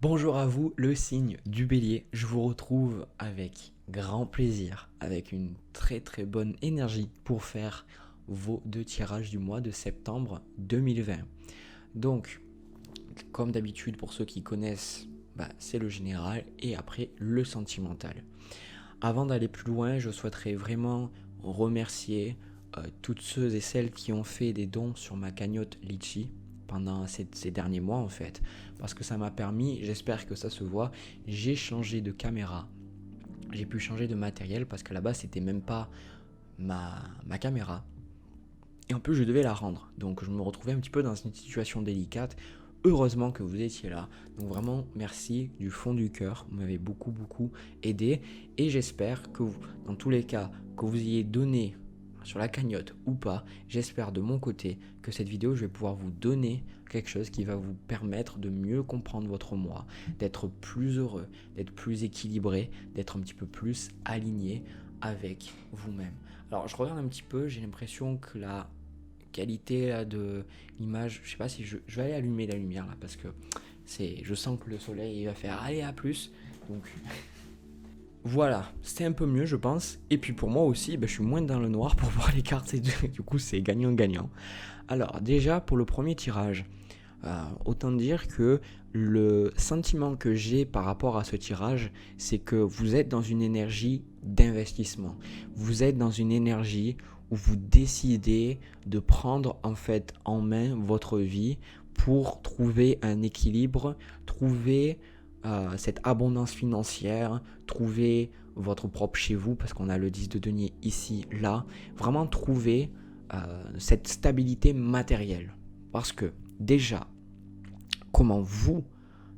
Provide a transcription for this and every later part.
Bonjour à vous, le signe du bélier. Je vous retrouve avec grand plaisir, avec une très bonne énergie pour faire vos deux tirages du mois de septembre 2020. Donc, comme d'habitude, pour ceux qui connaissent, c'est le général et après le sentimental. Avant d'aller plus loin, je souhaiterais vraiment remercier toutes ceux et celles qui ont fait des dons sur ma cagnotte Litchi pendant ces derniers mois en fait, parce que ça m'a permis, j'espère que ça se voit, j'ai changé de caméra, j'ai pu changer de matériel parce qu'à la base c'était même pas ma caméra, et en plus je devais la rendre, donc je me retrouvais un petit peu dans une situation délicate. Heureusement que vous étiez là, donc vraiment merci du fond du cœur, vous m'avez beaucoup aidé, et j'espère que dans tous les cas, que vous ayez donné sur la cagnotte ou pas, j'espère de mon côté que cette vidéo, je vais pouvoir vous donner quelque chose qui va vous permettre de mieux comprendre votre moi, d'être plus heureux, d'être plus équilibré, d'être un petit peu plus aligné avec vous-même. Alors je regarde un petit peu, j'ai l'impression que la qualité là, de l'image, je sais pas si je vais aller allumer la lumière là parce que je sens que le soleil il va faire aller à plus, donc voilà, c'était un peu mieux je pense. Et puis pour moi aussi, je suis moins dans le noir pour voir les cartes, et du coup c'est gagnant-gagnant. Alors déjà pour le premier tirage, autant dire que le sentiment que j'ai par rapport à ce tirage, c'est que vous êtes dans une énergie d'investissement. Vous êtes dans une énergie où vous décidez de prendre en fait en main votre vie pour trouver un équilibre, trouver cette abondance financière, trouver votre propre chez vous, parce qu'on a le 10 de denier ici, là, vraiment trouver cette stabilité matérielle. Parce que déjà, comment vous,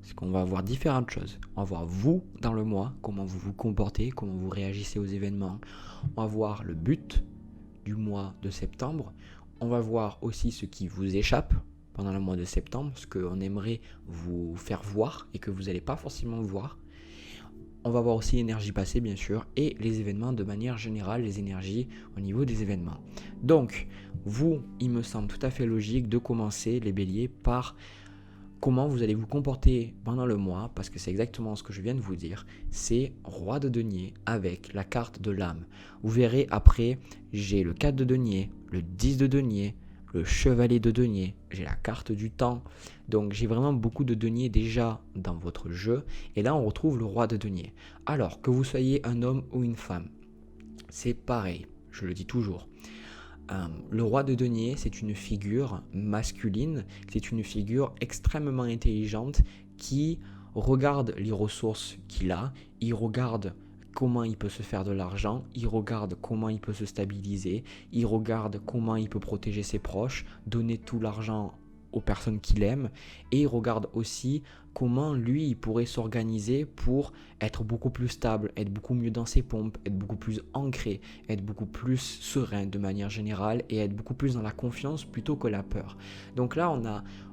parce qu'on va voir différentes choses, on va voir vous dans le mois, comment vous vous comportez, comment vous réagissez aux événements, on va voir le but du mois de septembre, on va voir aussi ce qui vous échappe pendant le mois de septembre, ce qu'on aimerait vous faire voir et que vous n'allez pas forcément voir. On va voir aussi l'énergie passée bien sûr et les événements de manière générale, les énergies au niveau des événements. Donc vous, il me semble tout à fait logique de commencer les béliers par comment vous allez vous comporter pendant le mois, parce que c'est exactement ce que je viens de vous dire. C'est roi de denier avec la carte de l'âme. Vous verrez après, j'ai le 4 de denier, le 10 de denier, le chevalier de denier, j'ai la carte du temps. Donc j'ai vraiment beaucoup de deniers déjà dans votre jeu. Et là on retrouve le roi de denier. Alors que vous soyez un homme ou une femme, c'est pareil, je le dis toujours. Le roi de denier, c'est une figure masculine, c'est une figure extrêmement intelligente qui regarde les ressources qu'il a, il regarde comment il peut se faire de l'argent, il regarde comment il peut se stabiliser, il regarde comment il peut protéger ses proches, donner tout l'argent aux personnes qu'il aime, et il regarde aussi comment lui il pourrait s'organiser pour être beaucoup plus stable, être beaucoup mieux dans ses pompes, être beaucoup plus ancré, être beaucoup plus serein de manière générale et être beaucoup plus dans la confiance plutôt que la peur. Donc là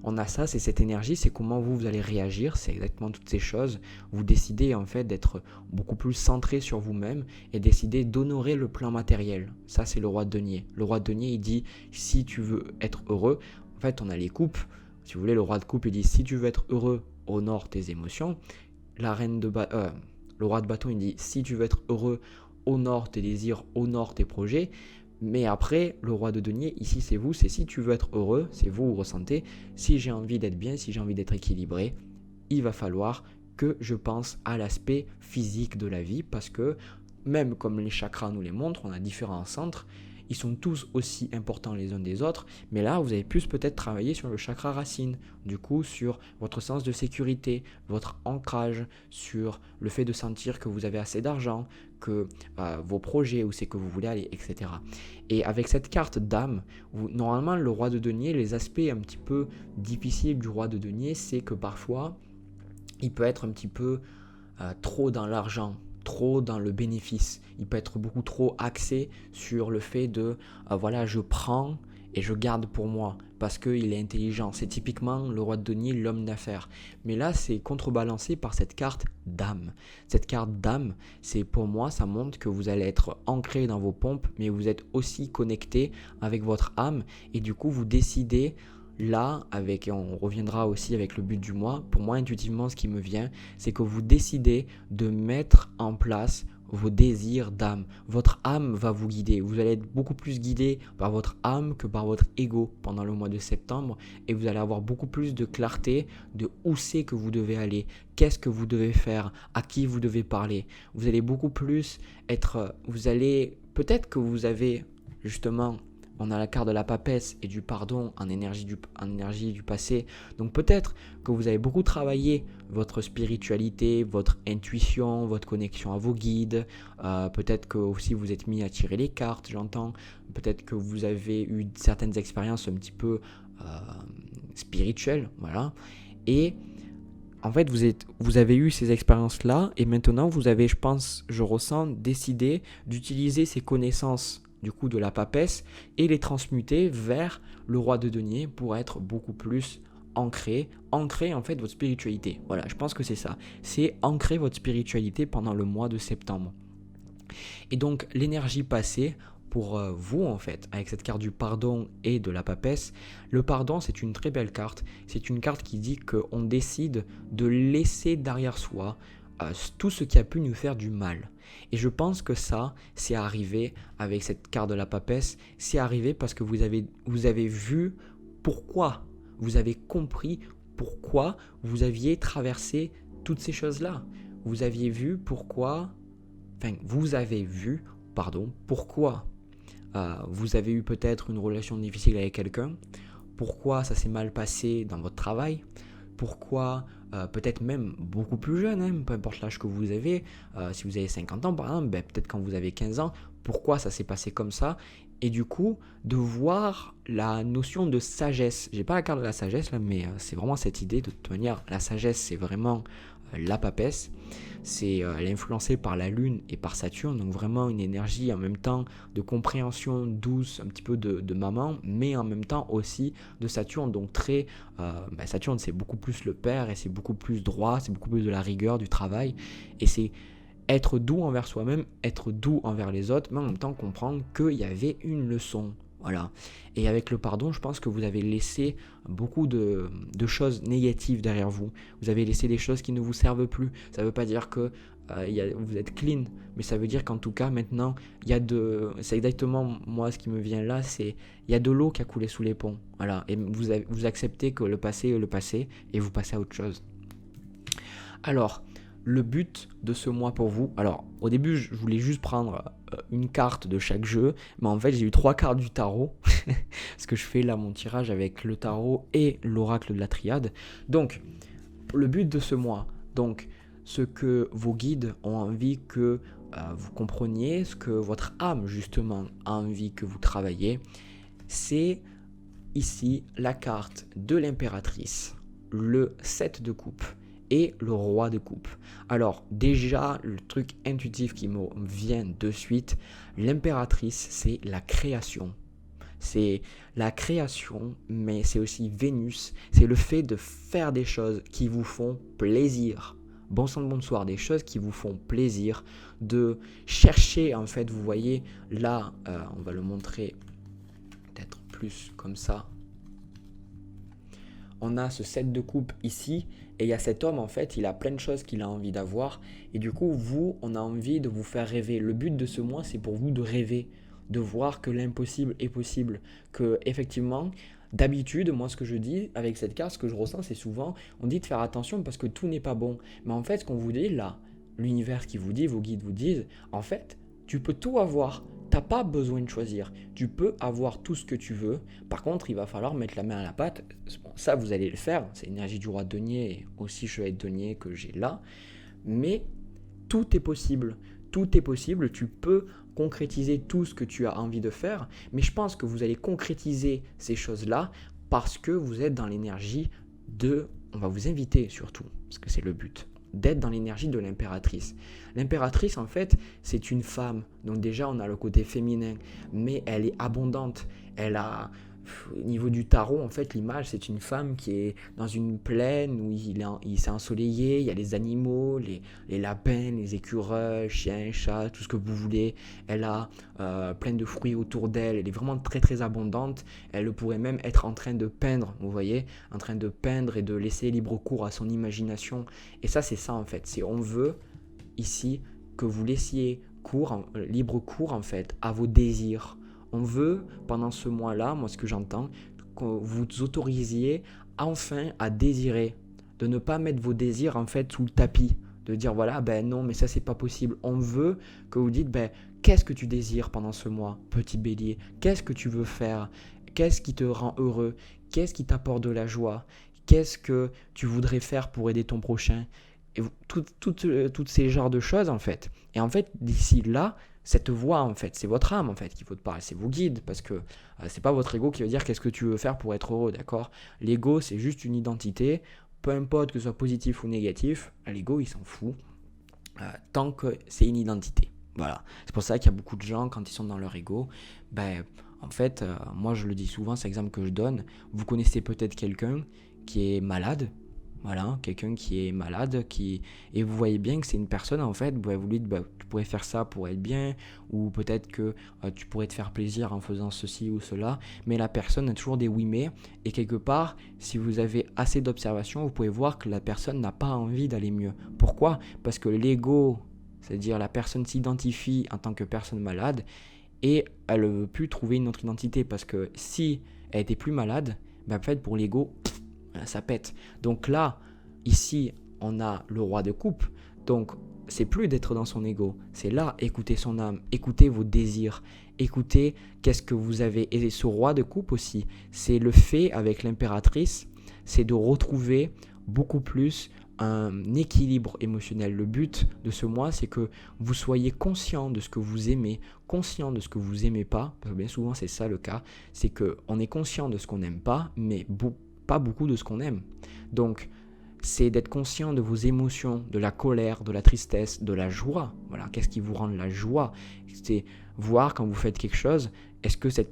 on a ça, c'est cette énergie, c'est comment vous allez réagir, c'est exactement toutes ces choses. Vous décidez en fait d'être beaucoup plus centré sur vous-même et décidez d'honorer le plan matériel. Ça c'est le roi de denier. Le roi de denier il dit si tu veux être heureux, en fait on a les coupes. Si vous voulez, le roi de coupe il dit si tu veux être heureux, honore tes émotions. Le roi de bâton il dit si tu veux être heureux, honore tes désirs, honore tes projets. Mais après, le roi de denier, ici c'est vous, c'est si tu veux être heureux, c'est vous ressentez. Si j'ai envie d'être bien, si j'ai envie d'être équilibré, il va falloir que je pense à l'aspect physique de la vie, parce que même comme les chakras nous les montrent, on a différents centres. Ils sont tous aussi importants les uns des autres, mais là, vous avez plus peut-être travaillé sur le chakra racine, du coup sur votre sens de sécurité, votre ancrage, sur le fait de sentir que vous avez assez d'argent, que vos projets, où c'est que vous voulez aller, etc. Et avec cette carte d'âme, normalement, le roi de denier, les aspects un petit peu difficiles du roi de denier, c'est que parfois, il peut être un petit peu trop dans l'argent, trop dans le bénéfice. Il peut être beaucoup trop axé sur le fait de voilà, je prends et je garde pour moi parce qu'il est intelligent. C'est typiquement le roi de denier, l'homme d'affaires. Mais là, c'est contrebalancé par cette carte d'âme. Cette carte d'âme, c'est pour moi, ça montre que vous allez être ancré dans vos pompes, mais vous êtes aussi connecté avec votre âme et du coup, vous décidez là, et on reviendra aussi avec le but du mois, pour moi intuitivement ce qui me vient, c'est que vous décidez de mettre en place vos désirs d'âme. Votre âme va vous guider. Vous allez être beaucoup plus guidé par votre âme que par votre ego pendant le mois de septembre et vous allez avoir beaucoup plus de clarté de où c'est que vous devez aller, qu'est-ce que vous devez faire, à qui vous devez parler. Vous allez beaucoup plus peut-être que vous avez justement, on a la carte de la papesse et du pardon en énergie du passé. Donc peut-être que vous avez beaucoup travaillé votre spiritualité, votre intuition, votre connexion à vos guides. Peut-être que aussi vous êtes mis à tirer les cartes, j'entends. Peut-être que vous avez eu certaines expériences un petit peu spirituelles, voilà. Et en fait, vous avez eu ces expériences-là et maintenant vous avez, je ressens, décidé d'utiliser ces connaissances du coup de la papesse et les transmuter vers le roi de denier pour être beaucoup plus ancré en fait votre spiritualité. Voilà, je pense que c'est ça. C'est ancrer votre spiritualité pendant le mois de septembre. Et donc l'énergie passée pour vous en fait, avec cette carte du pardon et de la papesse, le pardon c'est une très belle carte. C'est une carte qui dit qu'on décide de laisser derrière soi tout ce qui a pu nous faire du mal. Et je pense que ça, c'est arrivé avec cette carte de la papesse, c'est arrivé parce que vous avez vu pourquoi, vous avez compris pourquoi vous aviez traversé toutes ces choses-là. Vous avez vu pourquoi vous avez eu peut-être une relation difficile avec quelqu'un, pourquoi ça s'est mal passé dans votre travail, pourquoi peut-être même beaucoup plus jeune, peu importe l'âge que vous avez, si vous avez 50 ans par exemple, peut-être quand vous avez 15 ans, pourquoi ça s'est passé comme ça, et du coup de voir la notion de sagesse. J'ai pas la carte de la sagesse là, mais c'est vraiment cette idée de toute manière, la sagesse c'est vraiment la papesse, elle est influencée par la lune et par Saturne, donc vraiment une énergie en même temps de compréhension douce, un petit peu de maman, mais en même temps aussi de Saturne, donc Saturne c'est beaucoup plus le père et c'est beaucoup plus droit, c'est beaucoup plus de la rigueur, du travail, et c'est être doux envers soi-même, être doux envers les autres, mais en même temps comprendre qu'il y avait une leçon. Voilà. Et avec le pardon, je pense que vous avez laissé beaucoup de choses négatives derrière vous. Vous avez laissé des choses qui ne vous servent plus. Ça ne veut pas dire que vous êtes clean, mais ça veut dire qu'en tout cas maintenant, c'est exactement moi ce qui me vient là, il y a de l'eau qui a coulé sous les ponts. Voilà. Et vous acceptez que le passé est le passé et vous passez à autre chose. Alors, le but de ce mois pour vous, alors au début je voulais juste prendre une carte de chaque jeu, mais en fait j'ai eu 3 cartes du tarot, parce que je fais là mon tirage avec le tarot et l'oracle de la triade. Donc le but de ce mois, donc ce que vos guides ont envie que vous compreniez, ce que votre âme justement a envie que vous travailliez, c'est ici la carte de l'impératrice, le 7 de coupe et le roi de coupe. Alors déjà, le truc intuitif qui me vient de suite, l'impératrice, c'est la création. C'est la création, mais c'est aussi Vénus. C'est le fait de faire des choses qui vous font plaisir. Bon sang de bonsoir, des choses qui vous font plaisir, de chercher, en fait, vous voyez, là, on va le montrer peut-être plus comme ça. On a ce 7 de coupe ici, et il y a cet homme en fait, il a plein de choses qu'il a envie d'avoir, et du coup on a envie de vous faire rêver. Le but de ce mois c'est pour vous de rêver, de voir que l'impossible est possible, que effectivement, d'habitude, moi ce que je dis avec cette carte, ce que je ressens c'est souvent, on dit de faire attention parce que tout n'est pas bon, mais en fait ce qu'on vous dit là, l'univers qui vous dit, vos guides vous disent, en fait tu peux tout avoir. T'as pas besoin de choisir. Tu peux avoir tout ce que tu veux. Par contre, il va falloir mettre la main à la pâte. Bon, ça, vous allez le faire. C'est l'énergie du roi de denier et aussi chevalier de denier que j'ai là. Mais tout est possible. Tout est possible. Tu peux concrétiser tout ce que tu as envie de faire. Mais je pense que vous allez concrétiser ces choses-là parce que vous êtes dans l'énergie on va vous inviter surtout, parce que c'est le but, d'être dans l'énergie de l'impératrice. L'impératrice, en fait, c'est une femme. Donc déjà, on a le côté féminin, mais elle est abondante. Elle a au niveau du tarot, en fait, l'image, c'est une femme qui est dans une plaine où il s'est ensoleillé, il y a les animaux, les lapins, les écureuils, chiens, chats, tout ce que vous voulez. Elle a plein de fruits autour d'elle, elle est vraiment très très abondante. Elle pourrait même être en train de peindre, vous voyez, en train de peindre et de laisser libre cours à son imagination. Et ça, c'est ça en fait, c'est on veut ici que vous laissiez libre cours en fait à vos désirs. On veut, pendant ce mois-là, moi ce que j'entends, que vous autorisiez enfin à désirer, de ne pas mettre vos désirs en fait sous le tapis, de dire voilà, ben non, mais ça c'est pas possible. On veut que vous dites, ben qu'est-ce que tu désires pendant ce mois, petit bélier? Qu'est-ce que tu veux faire? Qu'est-ce qui te rend heureux? Qu'est-ce qui t'apporte de la joie? Qu'est-ce que tu voudrais faire pour aider ton prochain? Et toutes ces genres de choses en fait. Et en fait, d'ici là, cette voix en fait, c'est votre âme en fait qu'il faut te parler, c'est vos guides, parce que c'est pas votre ego qui va dire qu'est-ce que tu veux faire pour être heureux, d'accord? L'ego, c'est juste une identité, peu importe que ce soit positif ou négatif, l'ego il s'en fout, tant que c'est une identité. Voilà, c'est pour ça qu'il y a beaucoup de gens quand ils sont dans leur ego, ben en fait, moi je le dis souvent, c'est l'exemple que je donne, vous connaissez peut-être quelqu'un qui est malade. Voilà, quelqu'un qui est malade, et vous voyez bien que c'est une personne, en fait, vous lui dites, bah, tu pourrais faire ça pour être bien, ou peut-être que tu pourrais te faire plaisir en faisant ceci ou cela, mais la personne a toujours des oui mais, et quelque part, si vous avez assez d'observation, vous pouvez voir que la personne n'a pas envie d'aller mieux. Pourquoi? Parce que l'ego, c'est-à-dire la personne s'identifie en tant que personne malade, et elle ne veut plus trouver une autre identité, parce que si elle était plus malade, bah, en fait, pour l'ego, ça pète. Donc là, ici, on a le roi de coupe. Donc, c'est plus d'être dans son ego. C'est là, écoutez son âme, écoutez vos désirs, écoutez qu'est-ce que vous avez. Et ce roi de coupe aussi, c'est le fait avec l'impératrice, c'est de retrouver beaucoup plus un équilibre émotionnel. Le but de ce mois, c'est que vous soyez conscient de ce que vous aimez, conscient de ce que vous aimez pas, parce que bien souvent c'est ça le cas, c'est qu'on est conscient de ce qu'on n'aime pas, mais pas beaucoup de ce qu'on aime. Donc, c'est d'être conscient de vos émotions, de la colère, de la tristesse, de la joie. Voilà, qu'est-ce qui vous rend de la joie? C'est voir quand vous faites quelque chose, est-ce que cette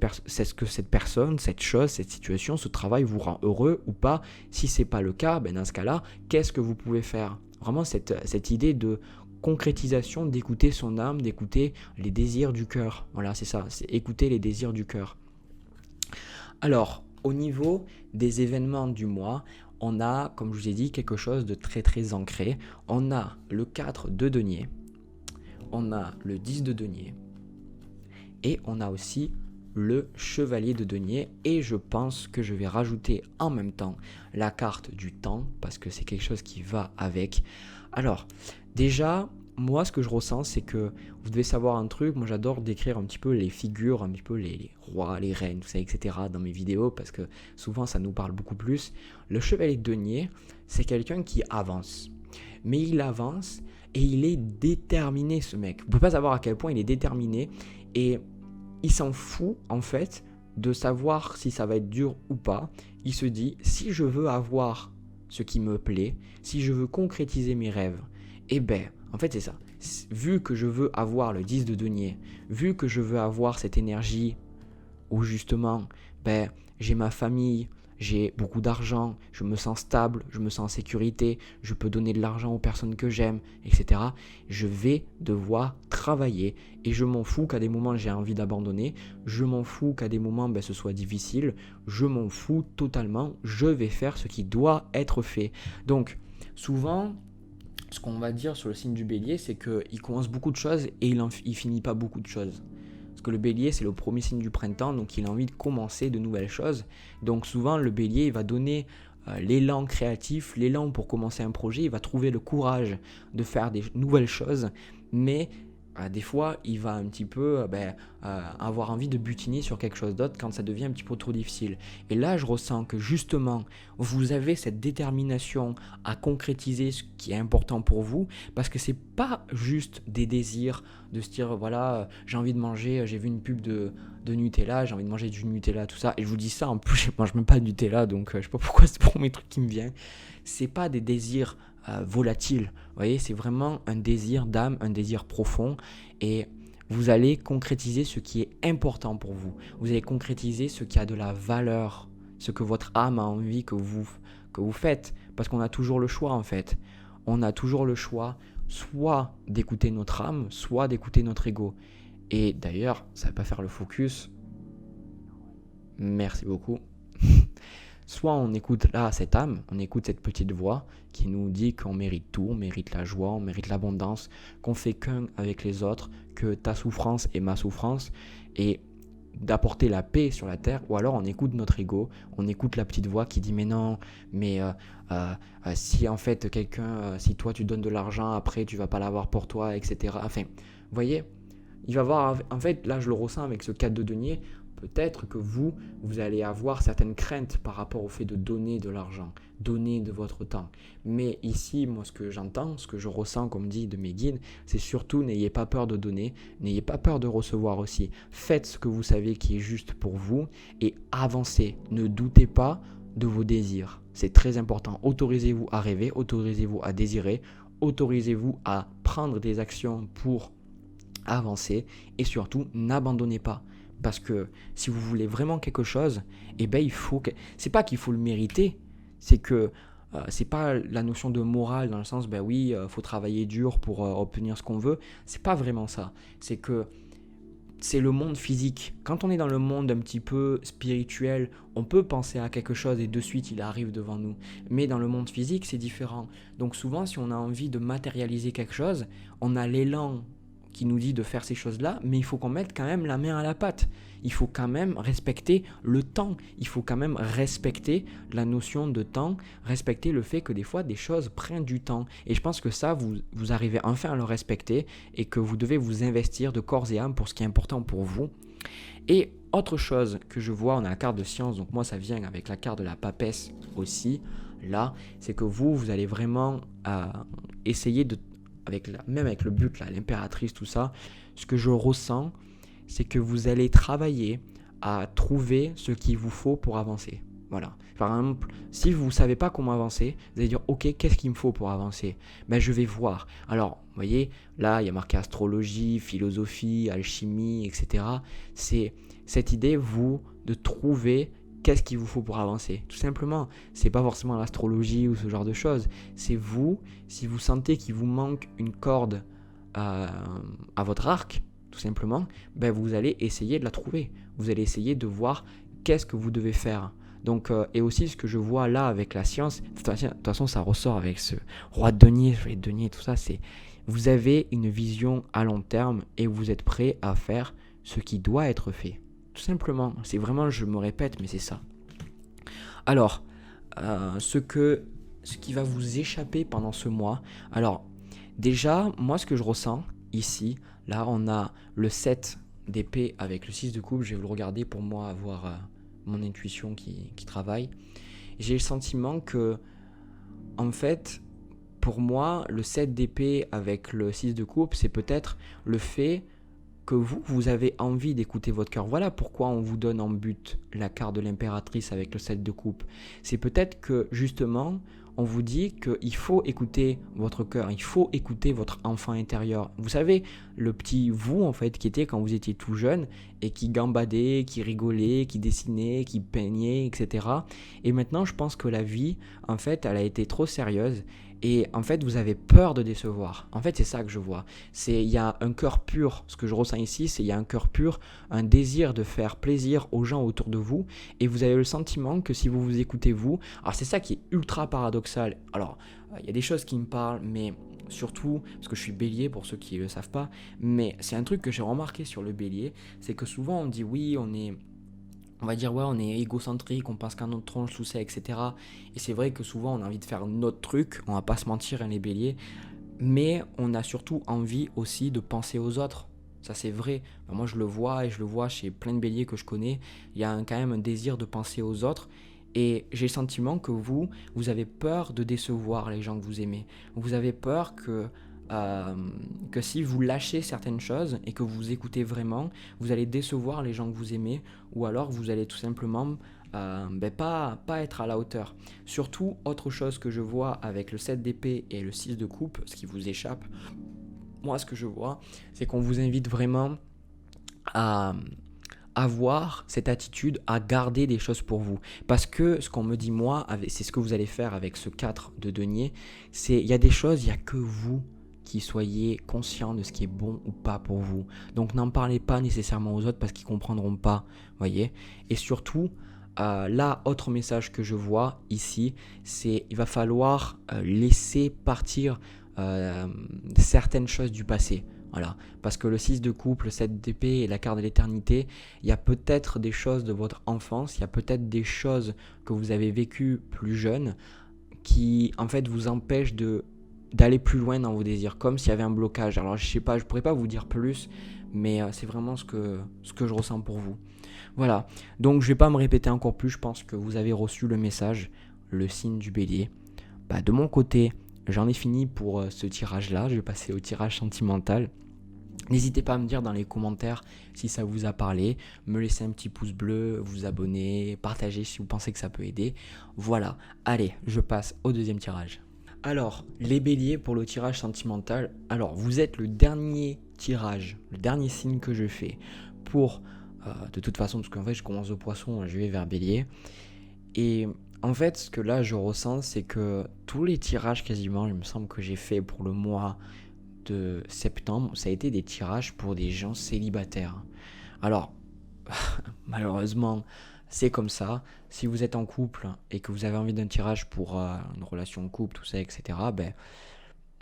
personne, cette chose, cette situation, ce travail vous rend heureux ou pas? Si c'est pas le cas, ben dans ce cas-là, qu'est-ce que vous pouvez faire? Vraiment cette idée de concrétisation, d'écouter son âme, d'écouter les désirs du cœur. Voilà, c'est ça, c'est écouter les désirs du cœur. Alors, au niveau des événements du mois, on a, comme je vous ai dit, quelque chose de très très ancré. On a le 4 de denier, on a le 10 de denier et on a aussi le chevalier de denier, et je pense que je vais rajouter en même temps la carte du temps parce que c'est quelque chose qui va avec. Alors, déjà, moi, ce que je ressens, c'est que vous devez savoir un truc. Moi, j'adore décrire un petit peu les figures, un petit peu les rois, les reines, tout ça, etc. dans mes vidéos parce que souvent, ça nous parle beaucoup plus. Le chevalier de denier, c'est quelqu'un qui avance. Mais il avance et il est déterminé, ce mec. Vous ne pouvez pas savoir à quel point il est déterminé et il s'en fout, en fait, de savoir si ça va être dur ou pas. Il se dit, si je veux avoir ce qui me plaît, si je veux concrétiser mes rêves, eh ben, en fait, c'est ça. Vu que je veux avoir le 10 de denier, vu que je veux avoir cette énergie où justement, ben, j'ai ma famille, j'ai beaucoup d'argent, je me sens stable, je me sens en sécurité, je peux donner de l'argent aux personnes que j'aime, etc. Je vais devoir travailler et je m'en fous qu'à des moments j'ai envie d'abandonner, je m'en fous qu'à des moments ce soit difficile, je m'en fous totalement, je vais faire ce qui doit être fait. Donc, souvent, ce qu'on va dire sur le signe du bélier, c'est qu'il commence beaucoup de choses et il finit pas beaucoup de choses. Parce que le bélier, c'est le premier signe du printemps, donc il a envie de commencer de nouvelles choses. Donc souvent, le bélier, il va donner l'élan créatif, l'élan pour commencer un projet, il va trouver le courage de faire des nouvelles choses, mais des fois, il va un petit peu avoir envie de butiner sur quelque chose d'autre quand ça devient un petit peu trop difficile. Et là, je ressens que justement, vous avez cette détermination à concrétiser ce qui est important pour vous, parce que c'est pas juste des désirs de se dire, voilà, j'ai envie de manger, j'ai vu une pub de Nutella, j'ai envie de manger du Nutella, tout ça. Et je vous dis ça, en plus, je mange même pas de Nutella, donc je sais pas pourquoi c'est le premier truc qui me vient. C'est pas des désirs volatile. Vous voyez, c'est vraiment un désir d'âme, un désir profond. Et Vous allez concrétiser ce qui est important pour vous. Vous allez concrétiser ce qui a de la valeur, ce que votre âme a envie que vous faites. Parce qu'on a toujours le choix en fait. On a toujours le choix soit d'écouter notre âme, soit d'écouter notre ego. Et d'ailleurs, ça ne va pas faire le focus. Merci beaucoup. Soit on écoute là cette âme, on écoute cette petite voix qui nous dit qu'on mérite tout, on mérite la joie, on mérite l'abondance, qu'on fait qu'un avec les autres, que ta souffrance est ma souffrance, et d'apporter la paix sur la terre. Ou alors on écoute notre ego, on écoute la petite voix qui dit mais non, mais si en fait si toi tu donnes de l'argent, après tu vas pas l'avoir pour toi, etc. Enfin, vous voyez, il va voir, en fait là je le ressens avec ce 4 de denier. Peut-être que vous allez avoir certaines craintes par rapport au fait de donner de l'argent, donner de votre temps. Mais ici, moi, ce que j'entends, ce que je ressens, comme dit de mes guides, c'est surtout n'ayez pas peur de donner, n'ayez pas peur de recevoir aussi. Faites ce que vous savez qui est juste pour vous et avancez. Ne doutez pas de vos désirs. C'est très important. Autorisez-vous à rêver, autorisez-vous à désirer, autorisez-vous à prendre des actions pour avancer et surtout, n'abandonnez pas. Parce que si vous voulez vraiment quelque chose, eh ben c'est pas qu'il faut le mériter, c'est que c'est pas la notion de morale dans le sens ben oui, faut travailler dur pour obtenir ce qu'on veut, c'est pas vraiment ça. C'est que c'est le monde physique. Quand on est dans le monde un petit peu spirituel, on peut penser à quelque chose et de suite il arrive devant nous. Mais dans le monde physique, c'est différent. Donc souvent, si on a envie de matérialiser quelque chose, on a l'élan qui nous dit de faire ces choses-là, mais il faut qu'on mette quand même la main à la pâte. Il faut quand même respecter le temps. Il faut quand même respecter la notion de temps, respecter le fait que des fois, des choses prennent du temps. Et je pense que ça, vous arrivez enfin à le respecter et que vous devez vous investir de corps et âme pour ce qui est important pour vous. Et autre chose que je vois, on a la carte de science, donc moi ça vient avec la carte de la papesse aussi, là, c'est que vous allez vraiment essayer de même avec le but, là, l'impératrice, tout ça, ce que je ressens, c'est que vous allez travailler à trouver ce qu'il vous faut pour avancer. Voilà. Par exemple, si vous ne savez pas comment avancer, vous allez dire, ok, qu'est-ce qu'il me faut pour avancer? Ben, je vais voir. Alors, vous voyez, là, il y a marqué astrologie, philosophie, alchimie, etc. C'est cette idée, de trouver qu'est-ce qu'il vous faut pour avancer. Tout simplement, c'est pas forcément l'astrologie ou ce genre de choses. C'est vous, si vous sentez qu'il vous manque une corde à votre arc, tout simplement, ben vous allez essayer de la trouver. Vous allez essayer de voir qu'est-ce que vous devez faire. Donc, et aussi ce que je vois là avec la science, de toute façon ça ressort avec ce roi de denier, les deniers, tout ça, c'est vous avez une vision à long terme et vous êtes prêt à faire ce qui doit être fait. Tout simplement, c'est vraiment, je me répète, mais c'est ça. Alors, ce qui va vous échapper pendant ce mois, alors déjà, moi ce que je ressens ici, là on a le 7 d'épée avec le 6 de coupe, je vais vous le regarder pour moi avoir mon intuition qui travaille. J'ai le sentiment que, en fait, pour moi, le 7 d'épée avec le 6 de coupe, c'est peut-être le fait que vous avez envie d'écouter votre cœur. Voilà pourquoi on vous donne en but la carte de l'impératrice avec le 7 de coupe. C'est peut-être que, justement, on vous dit qu'il faut écouter votre cœur, il faut écouter votre enfant intérieur. Vous savez, le petit vous, en fait, qui était quand vous étiez tout jeune et qui gambadait, qui rigolait, qui dessinait, qui peignait, etc. Et maintenant, je pense que la vie, en fait, elle a été trop sérieuse. Et en fait, vous avez peur de décevoir. En fait, c'est ça que je vois. Il y a un cœur pur. Ce que je ressens ici, c'est il y a un cœur pur, un désir de faire plaisir aux gens autour de vous. Et vous avez le sentiment que si vous vous écoutez vous, alors c'est ça qui est ultra paradoxal. Alors, il y a des choses qui me parlent, mais surtout, parce que je suis bélier pour ceux qui ne le savent pas, mais c'est un truc que j'ai remarqué sur le bélier, c'est que souvent on dit oui, on va dire ouais, on est égocentrique, on pense qu'à notre tronche, tout ça, etc. Et c'est vrai que souvent on a envie de faire notre truc, on va pas se mentir, hein, les béliers, mais on a surtout envie aussi de penser aux autres. Ça c'est vrai. Ben, moi je le vois et je le vois chez plein de béliers que je connais. Il y a quand même un désir de penser aux autres. Et j'ai le sentiment que vous avez peur de décevoir les gens que vous aimez. Vous avez peur que si vous lâchez certaines choses et que vous écoutez vraiment, vous allez décevoir les gens que vous aimez, ou alors vous allez tout simplement pas être à la hauteur. Surtout, autre chose que je vois avec le 7 d'épée et le 6 de coupe, ce qui vous échappe, moi, ce que je vois, c'est qu'on vous invite vraiment à avoir cette attitude à garder des choses pour vous. Parce que ce qu'on me dit moi, c'est ce que vous allez faire avec ce 4 de denier, c'est il y a des choses, il n'y a que vous qui soyez conscient de ce qui est bon ou pas pour vous. Donc n'en parlez pas nécessairement aux autres parce qu'ils ne comprendront pas, voyez. Et surtout, là, autre message que je vois ici, c'est il va falloir laisser partir certaines choses du passé. Voilà, parce que le 6 de couple, le 7 d'épée et la carte de l'éternité, il y a peut-être des choses de votre enfance, il y a peut-être des choses que vous avez vécues plus jeune qui en fait vous empêchent d'aller plus loin dans vos désirs, comme s'il y avait un blocage. Alors je sais pas, je pourrais pas vous dire plus, mais c'est vraiment ce que je ressens pour vous. Voilà, donc je vais pas me répéter encore plus, je pense que vous avez reçu le message, le signe du bélier. De mon côté, j'en ai fini pour ce tirage-là, je vais passer au tirage sentimental. N'hésitez pas à me dire dans les commentaires si ça vous a parlé, me laisser un petit pouce bleu, vous abonner, partager si vous pensez que ça peut aider. Voilà, allez, je passe au deuxième tirage. Alors, les béliers pour le tirage sentimental, alors vous êtes le dernier tirage, le dernier signe que je fais pour, de toute façon, parce qu'en fait je commence au poisson, je vais vers bélier. Et en fait, ce que là je ressens, c'est que tous les tirages quasiment, il me semble que j'ai fait pour le mois de septembre, ça a été des tirages pour des gens célibataires. Alors, malheureusement, c'est comme ça. Si vous êtes en couple et que vous avez envie d'un tirage pour une relation de couple, tout ça, etc.,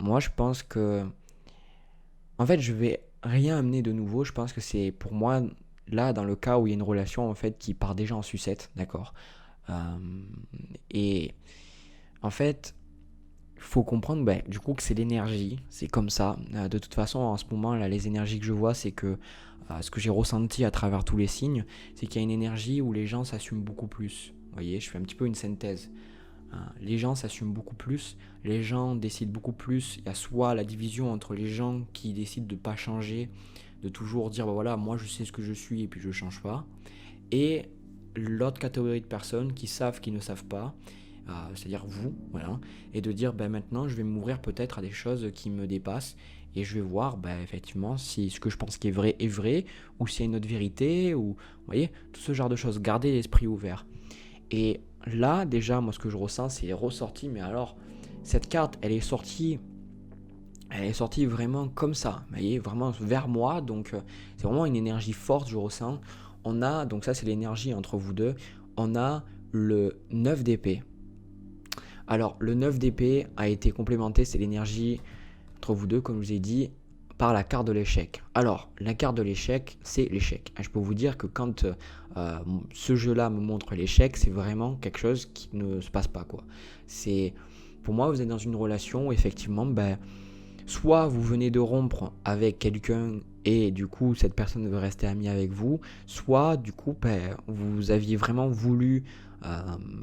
moi je pense que, en fait, je vais rien amener de nouveau. Je pense que c'est pour moi, là, dans le cas où il y a une relation en fait qui part déjà en sucette, d'accord. Et en fait, il faut comprendre du coup que c'est l'énergie, c'est comme ça. De toute façon, en ce moment, là, les énergies que je vois, c'est que ce que j'ai ressenti à travers tous les signes, c'est qu'il y a une énergie où les gens s'assument beaucoup plus. Vous voyez, je fais un petit peu une synthèse. Les gens s'assument beaucoup plus, les gens décident beaucoup plus. Il y a soit la division entre les gens qui décident de ne pas changer, de toujours dire voilà, moi je sais ce que je suis et puis je ne change pas. Et l'autre catégorie de personnes qui savent, qui ne savent pas, c'est-à-dire vous, voilà, et de dire maintenant je vais m'ouvrir peut-être à des choses qui me dépassent et je vais voir effectivement si ce que je pense qui est vrai, ou s'il y a une autre vérité, ou vous voyez, tout ce genre de choses, garder l'esprit ouvert. Et là déjà moi ce que je ressens c'est ressorti, mais alors cette carte elle est sortie vraiment comme ça, vous voyez, vraiment vers moi, donc c'est vraiment une énergie forte, je ressens. On a, donc ça c'est l'énergie entre vous deux, on a le 9 d'épée. Alors, le 9 d'épée a été complémenté, c'est l'énergie entre vous deux, comme je vous ai dit, par la carte de l'échec. Alors, la carte de l'échec, c'est l'échec. Je peux vous dire que quand ce jeu-là me montre l'échec, c'est vraiment quelque chose qui ne se passe pas, quoi. C'est, pour moi, vous êtes dans une relation où effectivement, soit vous venez de rompre avec quelqu'un et du coup cette personne veut rester amie avec vous, soit du coup vous aviez vraiment voulu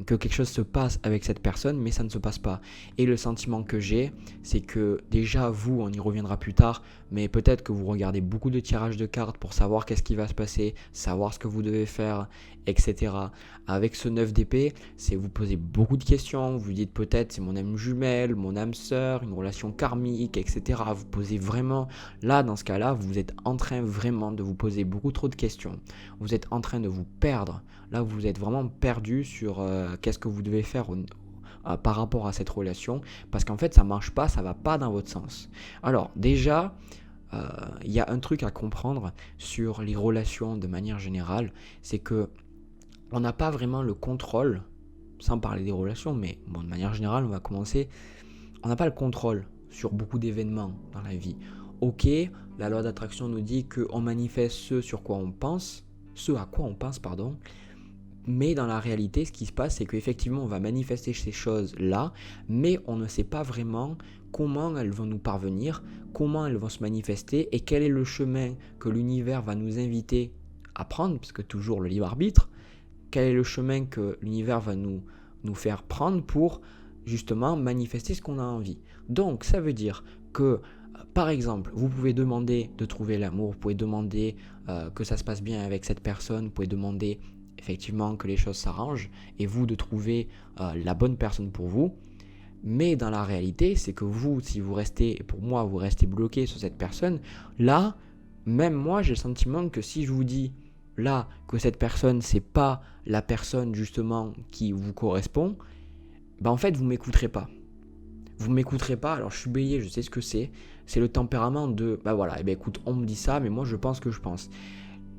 que quelque chose se passe avec cette personne, mais ça ne se passe pas. Et le sentiment que j'ai, c'est que déjà vous, on y reviendra plus tard, mais peut-être que vous regardez beaucoup de tirages de cartes pour savoir qu'est-ce qui va se passer, savoir ce que vous devez faire, etc. Avec ce 9 d'épée, c'est vous posez beaucoup de questions, vous dites peut-être c'est mon âme jumelle, mon âme sœur, une relation karmique, etc. Vous posez vraiment, là dans ce cas-là, vous êtes en train vraiment de vous poser beaucoup trop de questions. Vous êtes en train de vous perdre. Là, vous êtes vraiment perdu sur qu'est-ce que vous devez faire par rapport à cette relation, parce qu'en fait ça marche pas, ça va pas dans votre sens. Alors déjà, il y a un truc à comprendre sur les relations de manière générale, c'est que on n'a pas vraiment le contrôle, sans parler des relations, mais bon, de manière générale, on va commencer, on n'a pas le contrôle sur beaucoup d'événements dans la vie. Ok, la loi d'attraction nous dit qu'on manifeste ce à quoi on pense, pardon. Mais dans la réalité, ce qui se passe, c'est qu'effectivement, on va manifester ces choses-là, mais on ne sait pas vraiment comment elles vont nous parvenir, comment elles vont se manifester, et quel est le chemin que l'univers va nous inviter à prendre, puisque toujours le libre arbitre, quel est le chemin que l'univers va nous faire prendre pour justement manifester ce qu'on a envie. Donc, ça veut dire que, par exemple, vous pouvez demander de trouver l'amour, vous pouvez demander que ça se passe bien avec cette personne, vous pouvez demander effectivement que les choses s'arrangent et vous de trouver la bonne personne pour vous. Mais dans la réalité, c'est que vous, si vous restez, pour moi, vous restez bloqué sur cette personne, là, même moi, j'ai le sentiment que si je vous dis là que cette personne, c'est pas la personne justement qui vous correspond, ben en fait, vous m'écouterez pas. Vous m'écouterez pas, alors je suis bélier, je sais ce que c'est. C'est le tempérament de, bah voilà, écoute, on me dit ça, mais moi je pense que je pense.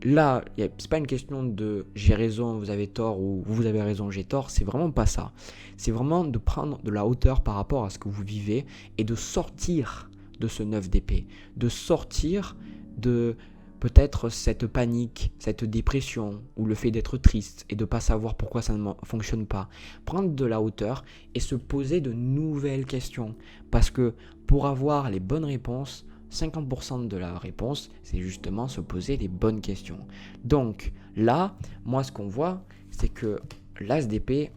Là, c'est pas une question de j'ai raison, vous avez tort, ou vous avez raison, j'ai tort, c'est vraiment pas ça. C'est vraiment de prendre de la hauteur par rapport à ce que vous vivez et de sortir de ce 9 d'épée, de sortir de peut-être cette panique, cette dépression, ou le fait d'être triste et de ne pas savoir pourquoi ça ne fonctionne pas. Prendre de la hauteur et se poser de nouvelles questions. Parce que pour avoir les bonnes réponses, 50% de la réponse, c'est justement se poser les bonnes questions. Donc là, moi ce qu'on voit, c'est que l'as d'épée,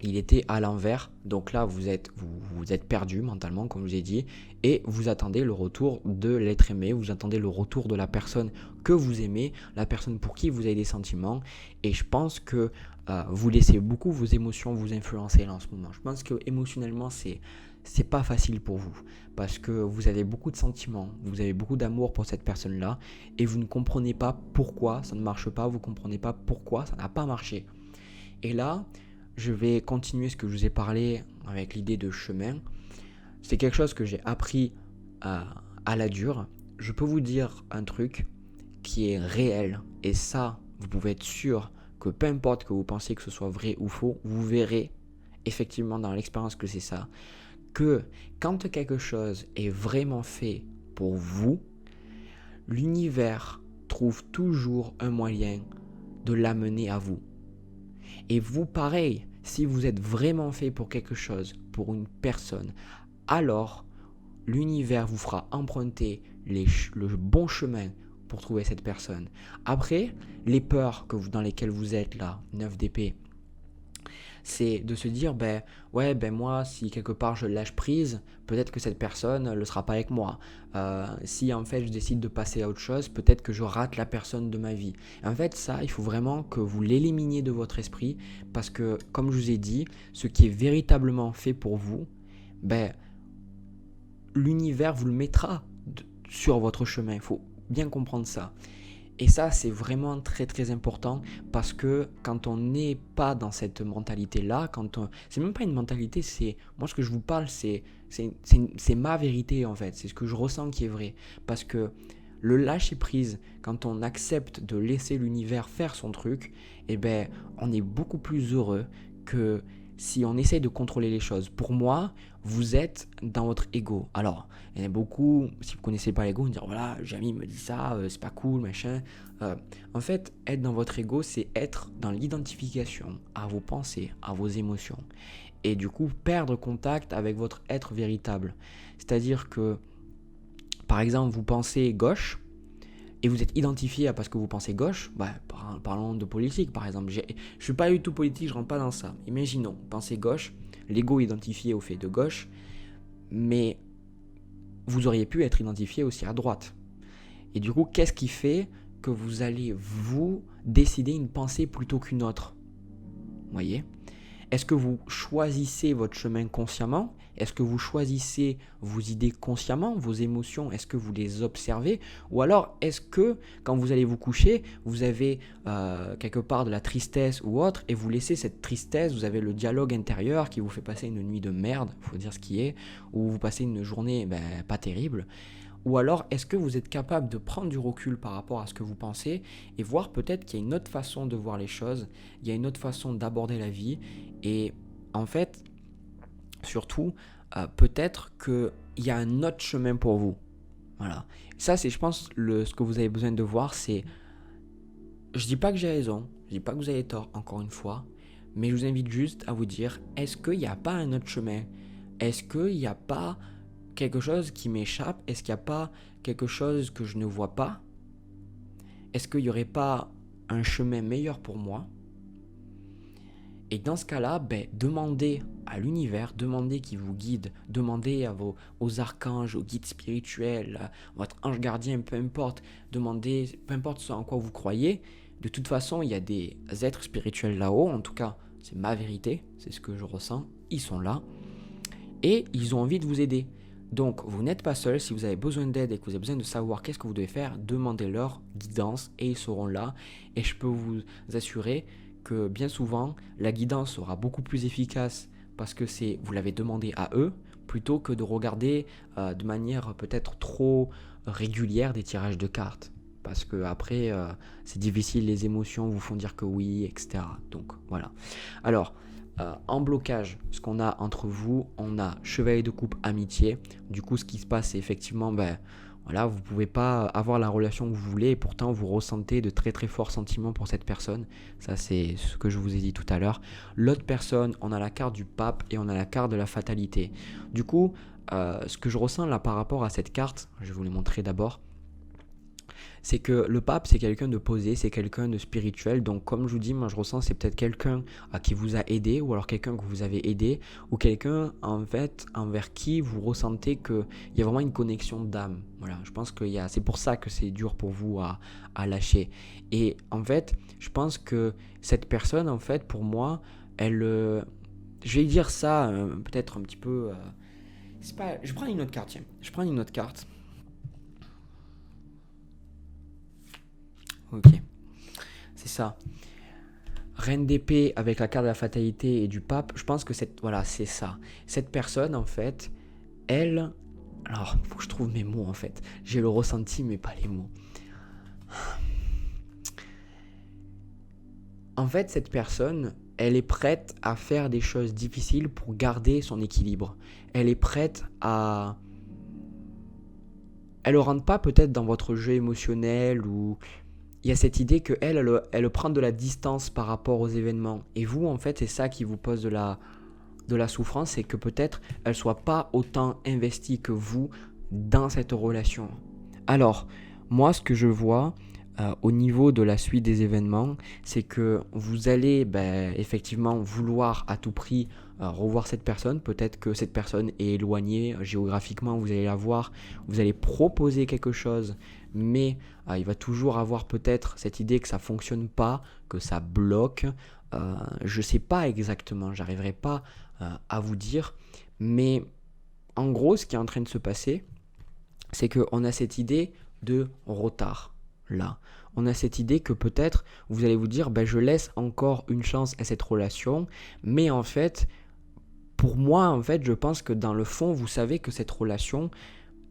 il était à l'envers. Donc là, vous êtes perdu mentalement, comme je vous ai dit, et vous attendez le retour de l'être aimé, vous attendez le retour de la personne que vous aimez, la personne pour qui vous avez des sentiments. Et je pense que vous laissez beaucoup vos émotions vous influencer là en ce moment. Je pense que émotionnellement, c'est pas facile pour vous parce que vous avez beaucoup de sentiments, vous avez beaucoup d'amour pour cette personne-là et vous ne comprenez pas pourquoi ça ne marche pas, vous ne comprenez pas pourquoi ça n'a pas marché. Et là, je vais continuer ce que je vous ai parlé avec l'idée de chemin. C'est quelque chose que j'ai appris à la dure. Je peux vous dire un truc qui est réel et ça, vous pouvez être sûr que peu importe que vous pensiez que ce soit vrai ou faux, vous verrez effectivement dans l'expérience que c'est ça, que quand quelque chose est vraiment fait pour vous, l'univers trouve toujours un moyen de l'amener à vous. Et vous, pareil, si vous êtes vraiment fait pour quelque chose, pour une personne, alors l'univers vous fera emprunter le bon chemin pour trouver cette personne. Après, les peurs dans lesquelles vous êtes là, 9 d'épée, c'est de se dire, moi, si quelque part je lâche prise, peut-être que cette personne ne le sera pas avec moi. Si en fait je décide de passer à autre chose, peut-être que je rate la personne de ma vie. Et en fait, ça, il faut vraiment que vous l'éliminiez de votre esprit parce que, comme je vous ai dit, ce qui est véritablement fait pour vous, l'univers vous le mettra sur votre chemin. Il faut bien comprendre ça. Et ça, c'est vraiment très très important parce que quand on n'est pas dans cette mentalité-là, c'est même pas une mentalité, moi ce que je vous parle, c'est ma vérité en fait, c'est ce que je ressens qui est vrai. Parce que le lâcher prise, quand on accepte de laisser l'univers faire son truc, on est beaucoup plus heureux que si on essaye de contrôler les choses. Pour moi, vous êtes dans votre ego. Alors, il y en a beaucoup, si vous ne connaissez pas l'ego, vous dire voilà, Jamy me dit ça, c'est pas cool, machin. En fait, être dans votre ego, c'est être dans l'identification à vos pensées, à vos émotions. Et du coup, perdre contact avec votre être véritable. C'est-à-dire que, par exemple, vous pensez gauche, et vous êtes identifié à parce que vous pensez gauche, parlons de politique par exemple. Je ne suis pas du tout politique, je ne rentre pas dans ça. Imaginons, vous pensez gauche, l'ego identifié au fait de gauche, mais vous auriez pu être identifié aussi à droite. Et du coup, qu'est-ce qui fait que vous allez vous décider une pensée plutôt qu'une autre ? Vous voyez ? Est-ce que vous choisissez votre chemin consciemment ? Est-ce que vous choisissez vos idées consciemment, vos émotions, est-ce que vous les observez ? Ou alors, est-ce que quand vous allez vous coucher, vous avez quelque part de la tristesse ou autre, et vous laissez cette tristesse, vous avez le dialogue intérieur qui vous fait passer une nuit de merde, il faut dire ce qui est, ou vous passez une journée pas terrible ? Ou alors, est-ce que vous êtes capable de prendre du recul par rapport à ce que vous pensez et voir peut-être qu'il y a une autre façon de voir les choses, il y a une autre façon d'aborder la vie et en fait, surtout, peut-être qu'il y a un autre chemin pour vous. Voilà. Ça, c'est, je pense, ce que vous avez besoin de voir, c'est... Je dis pas que j'ai raison, je dis pas que vous avez tort, encore une fois, mais je vous invite juste à vous dire, est-ce qu'il n'y a pas un autre chemin ? Est-ce qu'il n'y a pas quelque chose qui m'échappe ? Est-ce qu'il n'y a pas quelque chose que je ne vois pas ? Est-ce qu'il n'y aurait pas un chemin meilleur pour moi ? Et dans ce cas-là, demandez à l'univers, demandez qu'il vous guide, demandez aux archanges, aux guides spirituels, à votre ange gardien, peu importe, demandez, peu importe ce en quoi vous croyez. De toute façon, il y a des êtres spirituels là-haut, en tout cas, c'est ma vérité, c'est ce que je ressens, ils sont là. et ils ont envie de vous aider. Donc, vous n'êtes pas seul. Si vous avez besoin d'aide et que vous avez besoin de savoir qu'est-ce que vous devez faire, demandez-leur guidance et ils seront là. Et je peux vous assurer que bien souvent, la guidance sera beaucoup plus efficace parce que vous l'avez demandé à eux, plutôt que de regarder de manière peut-être trop régulière des tirages de cartes. Parce que après, c'est difficile, les émotions vous font dire que oui, etc. Donc voilà. Alors, en blocage, ce qu'on a entre vous, on a chevalier de coupe, amitié. Du coup, ce qui se passe, c'est effectivement, voilà, vous ne pouvez pas avoir la relation que vous voulez et pourtant vous ressentez de très très forts sentiments pour cette personne. Ça, c'est ce que je vous ai dit tout à l'heure. L'autre personne, on a la carte du pape et on a la carte de la fatalité. Du coup, ce que je ressens là par rapport à cette carte, je vais vous les montrer d'abord. C'est que le pape, c'est quelqu'un de posé, c'est quelqu'un de spirituel. Donc, comme je vous dis, moi, je ressens, c'est peut-être quelqu'un qui vous a aidé, ou alors quelqu'un que vous avez aidé, ou quelqu'un, en fait, envers qui vous ressentez qu'il y a vraiment une connexion d'âme. Voilà, je pense que c'est pour ça que c'est dur pour vous à lâcher. Et en fait, je pense que cette personne, en fait, pour moi, je vais dire ça peut-être un petit peu... je prends une autre carte, tiens. Je prends une autre carte. Ok, c'est ça. Reine d'épée avec la carte de la fatalité et du pape, je pense que c'est ça. Cette personne, en fait, elle... Alors, il faut que je trouve mes mots, en fait. J'ai le ressenti, mais pas les mots. En fait, cette personne, elle est prête à faire des choses difficiles pour garder son équilibre. Elle est prête à... Elle ne rentre pas peut-être dans votre jeu émotionnel ou... Il y a cette idée qu'elle, elle prend de la distance par rapport aux événements. Et vous, en fait, c'est ça qui vous pose de la souffrance, c'est que peut-être elle ne soit pas autant investie que vous dans cette relation. Alors, moi, ce que je vois au niveau de la suite des événements, c'est que vous allez effectivement vouloir à tout prix revoir cette personne. Peut-être que cette personne est éloignée géographiquement, vous allez la voir, vous allez proposer quelque chose, mais il va toujours avoir peut-être cette idée que ça ne fonctionne pas, que ça bloque. Je ne sais pas exactement, j'arriverai pas à vous dire, mais en gros, ce qui est en train de se passer, c'est qu'on a cette idée de retard là. On a cette idée que peut-être vous allez vous dire je laisse encore une chance à cette relation, mais en fait, pour moi, en fait, je pense que dans le fond, vous savez que cette relation,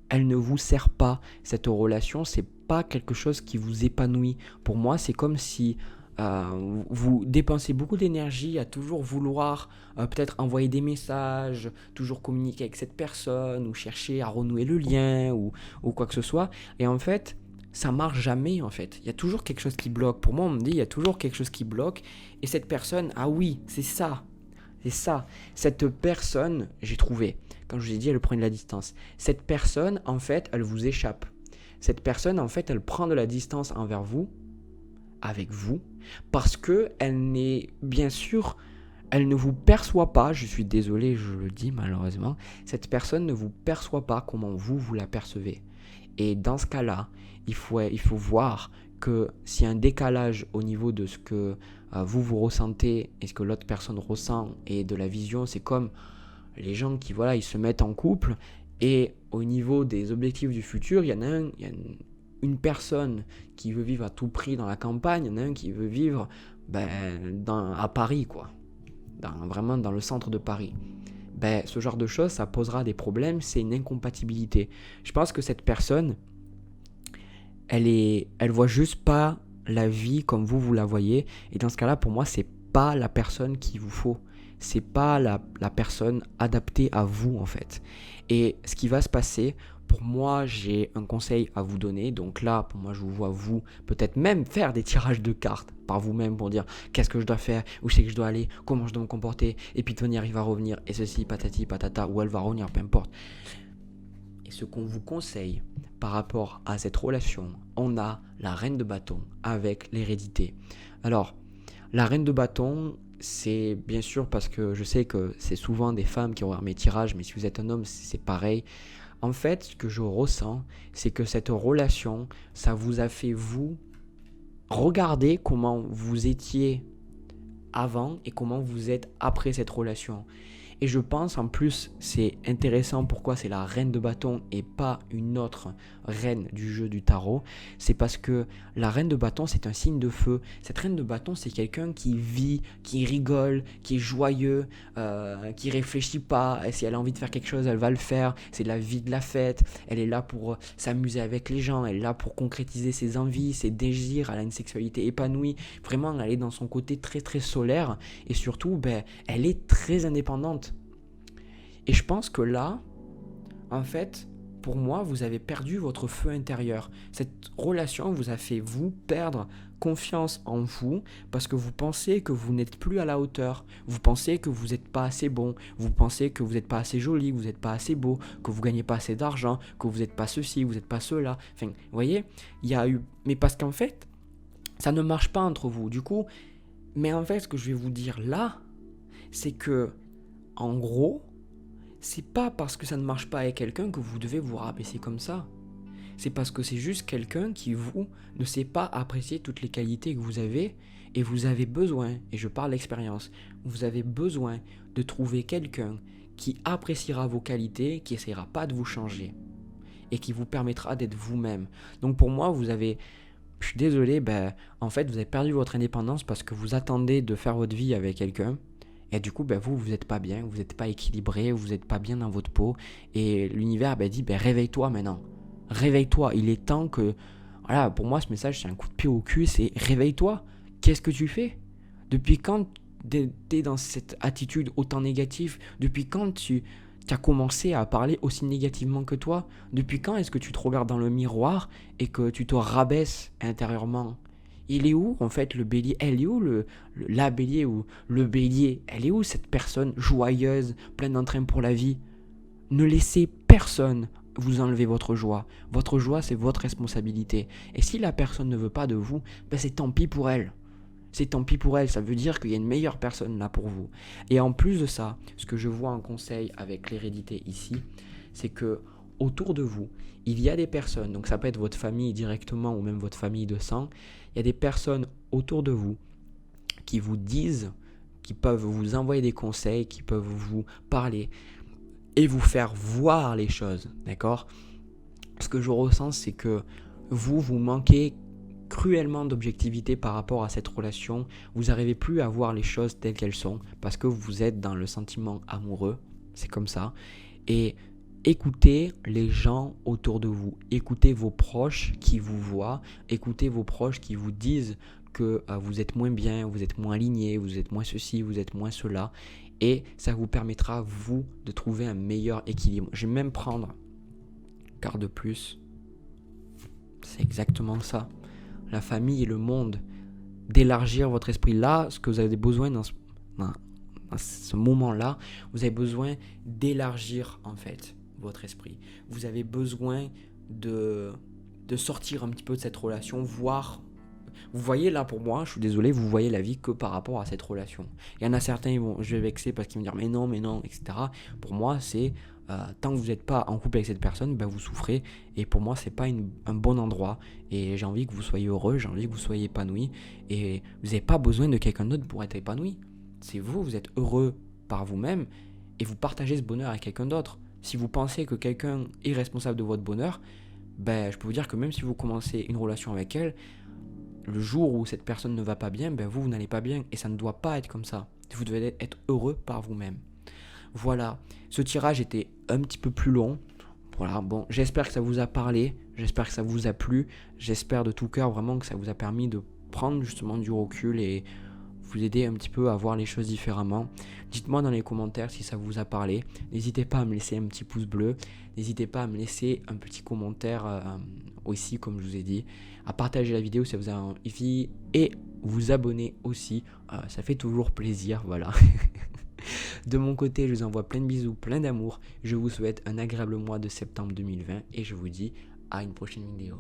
elle ne vous sert pas. Cette relation, c'est pas quelque chose qui vous épanouit. Pour moi, c'est comme si vous dépensez beaucoup d'énergie à toujours vouloir peut-être envoyer des messages, toujours communiquer avec cette personne ou chercher à renouer le lien ou quoi que ce soit. Et en fait, ça marche jamais en fait. Il y a toujours quelque chose qui bloque. Pour moi, on me dit il y a toujours quelque chose qui bloque. Et cette personne, ah oui, c'est ça. C'est ça. Cette personne, j'ai trouvé. Quand je vous ai dit, elle prend de la distance. Cette personne, en fait, elle vous échappe. Cette personne, en fait, elle prend de la distance envers vous, avec vous, parce que elle n'est, bien sûr, elle ne vous perçoit pas. Je suis désolé, je le dis malheureusement. Cette personne ne vous perçoit pas comment vous la percevez. Et dans ce cas-là, il faut voir que s'il y a un décalage au niveau de ce que vous ressentez et ce que l'autre personne ressent et de la vision, c'est comme les gens qui ils se mettent en couple et au niveau des objectifs du futur, il y a une personne qui veut vivre à tout prix dans la campagne, il y en a un qui veut vivre à Paris, quoi. Vraiment dans le centre de Paris. Ce genre de choses, ça posera des problèmes, c'est une incompatibilité. Je pense que cette personne, elle voit juste pas la vie comme vous la voyez. Et dans ce cas-là, pour moi, c'est pas la personne qu'il vous faut. C'est pas la personne adaptée à vous, en fait. Et ce qui va se passer, pour moi, j'ai un conseil à vous donner. Donc là, pour moi, je vous vois vous peut-être même faire des tirages de cartes par vous-même pour dire qu'est-ce que je dois faire, où c'est que je dois aller, comment je dois me comporter. Et puis Tony va revenir, et ceci, patati, patata, ou elle va revenir, peu importe. Et ce qu'on vous conseille par rapport à cette relation, on a la reine de bâton avec l'hérédité. Alors, la reine de bâton, c'est bien sûr parce que je sais que c'est souvent des femmes qui ont mes tirages, mais si vous êtes un homme, c'est pareil. En fait, ce que je ressens, c'est que cette relation, ça vous a fait vous regarder comment vous étiez avant et comment vous êtes après cette relation. Et je pense en plus, c'est intéressant pourquoi c'est la reine de bâton et pas une autre reine du jeu du tarot. C'est parce que la reine de bâton, c'est un signe de feu. Cette reine de bâton, c'est quelqu'un qui vit, qui rigole, qui est joyeux, qui réfléchit pas. Et si elle a envie de faire quelque chose, elle va le faire. C'est la vie de la fête. Elle est là pour s'amuser avec les gens. Elle est là pour concrétiser ses envies, ses désirs. Elle a une sexualité épanouie. Vraiment, elle est dans son côté très très solaire. Et surtout, elle est très indépendante. Et je pense que là, en fait, pour moi, vous avez perdu votre feu intérieur. Cette relation vous a fait vous perdre confiance en vous parce que vous pensez que vous n'êtes plus à la hauteur. Vous pensez que vous n'êtes pas assez bon. Vous pensez que vous n'êtes pas assez joli, que vous n'êtes pas assez beau, que vous ne gagnez pas assez d'argent, que vous n'êtes pas ceci, vous n'êtes pas cela. Enfin, vous voyez, il y a eu... Mais parce qu'en fait, ça ne marche pas entre vous. Du coup, mais en fait, ce que je vais vous dire là, c'est que, en gros, c'est pas parce que ça ne marche pas avec quelqu'un que vous devez vous rabaisser comme ça. C'est parce que c'est juste quelqu'un qui, vous, ne sait pas apprécier toutes les qualités que vous avez et vous avez besoin, et je parle d'expérience, vous avez besoin de trouver quelqu'un qui appréciera vos qualités, qui essaiera pas de vous changer et qui vous permettra d'être vous-même. Donc pour moi, je suis désolé, en fait, vous avez perdu votre indépendance parce que vous attendez de faire votre vie avec quelqu'un. Et du coup, vous n'êtes pas bien, vous n'êtes pas équilibré, vous n'êtes pas bien dans votre peau. Et l'univers dit, réveille-toi maintenant. Réveille-toi, il est temps que... Voilà, pour moi, ce message, c'est un coup de pied au cul, c'est réveille-toi. Qu'est-ce que tu fais? Depuis quand tu es dans cette attitude autant négative? Depuis quand tu as commencé à parler aussi négativement que toi? Depuis quand est-ce que tu te regardes dans le miroir et que tu te rabaisses intérieurement? Il est où en fait le bélier? Elle est où la bélier ou le bélier? Elle est où cette personne joyeuse, pleine d'entrain pour la vie? Ne laissez personne vous enlever votre joie. Votre joie, c'est votre responsabilité. Et si la personne ne veut pas de vous, c'est tant pis pour elle. C'est tant pis pour elle, ça veut dire qu'il y a une meilleure personne là pour vous. Et en plus de ça, ce que je vois en conseil avec l'hérédité ici, c'est que autour de vous, il y a des personnes, donc ça peut être votre famille directement ou même votre famille de sang, il y a des personnes autour de vous qui vous disent, qui peuvent vous envoyer des conseils, qui peuvent vous parler et vous faire voir les choses, d'accord? Ce que je ressens, c'est que vous manquez cruellement d'objectivité par rapport à cette relation. Vous n'arrivez plus à voir les choses telles qu'elles sont parce que vous êtes dans le sentiment amoureux, c'est comme ça. Et écoutez les gens autour de vous, écoutez vos proches qui vous voient, écoutez vos proches qui vous disent que vous êtes moins bien, vous êtes moins aligné, vous êtes moins ceci, vous êtes moins cela. Et ça vous permettra, vous, de trouver un meilleur équilibre. Je vais même prendre une carte de plus. C'est exactement ça. La famille et le monde. D'élargir votre esprit. Là, ce que vous avez besoin dans ce moment-là, vous avez besoin d'élargir en fait votre esprit. Vous avez besoin de sortir un petit peu de cette relation, voir... Vous voyez là pour moi, je suis désolé, vous voyez la vie que par rapport à cette relation. Il y en a certains, je vais vexer parce qu'ils vont dire mais non, etc. Pour moi, c'est tant que vous n'êtes pas en couple avec cette personne, vous souffrez. Et pour moi, c'est pas un bon endroit. Et j'ai envie que vous soyez heureux, j'ai envie que vous soyez épanoui. Et vous n'avez pas besoin de quelqu'un d'autre pour être épanoui. C'est vous êtes heureux par vous-même et vous partagez ce bonheur avec quelqu'un d'autre. Si vous pensez que quelqu'un est responsable de votre bonheur, je peux vous dire que même si vous commencez une relation avec elle, le jour où cette personne ne va pas bien, vous n'allez pas bien. Et ça ne doit pas être comme ça. Vous devez être heureux par vous-même. Voilà, ce tirage était un petit peu plus long. Voilà, bon, j'espère que ça vous a parlé. J'espère que ça vous a plu. J'espère de tout cœur vraiment que ça vous a permis de prendre justement du recul et vous aider un petit peu à voir les choses différemment. Dites-moi dans les commentaires si ça vous a parlé. N'hésitez pas à me laisser un petit pouce bleu. N'hésitez pas à me laisser un petit commentaire aussi, comme je vous ai dit. À partager la vidéo si ça vous a envie. Et vous abonner aussi. Ça fait toujours plaisir, voilà. De mon côté, je vous envoie plein de bisous, plein d'amour. Je vous souhaite un agréable mois de septembre 2020. Et je vous dis à une prochaine vidéo.